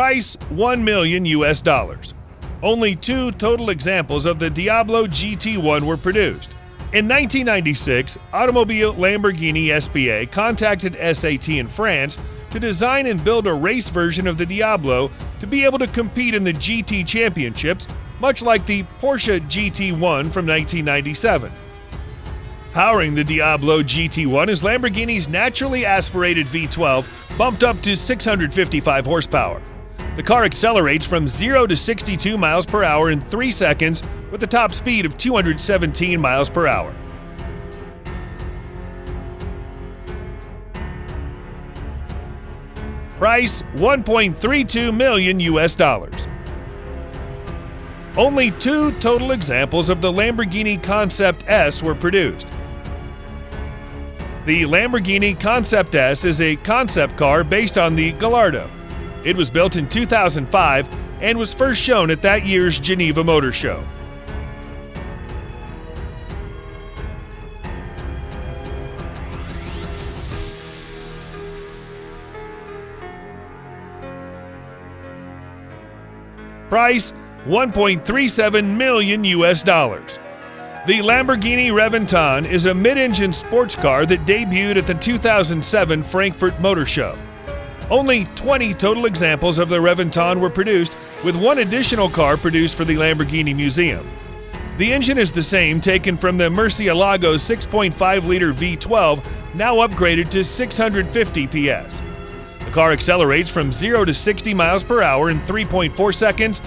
Price $1 million US. Only 2 total examples of the Diablo GT1 were produced. In 1996, Automobili Lamborghini SpA contacted SAT in France to design and build a race version of the Diablo to be able to compete in the GT championships, much like the Porsche GT1 from 1997. Powering the Diablo GT1 is Lamborghini's naturally aspirated V12, bumped up to 655 horsepower. The car accelerates from 0 to 62 miles per hour in 3 seconds with a top speed of 217 miles per hour. Price $1.32 million US. Only 2 total examples of the Lamborghini Concept S were produced. The Lamborghini Concept S is a concept car based on the Gallardo. It was built in 2005 and was first shown at that year's Geneva Motor Show. Price $1.37 million US. The Lamborghini Reventon is a mid-engine sports car that debuted at the 2007 Frankfurt Motor Show. Only 20 total examples of the Reventon were produced, with 1 additional car produced for the Lamborghini Museum. The engine is the same taken from the Murcielago's 6.5-liter V12, now upgraded to 650 PS. The car accelerates from 0 to 60 miles per hour in 3.4 seconds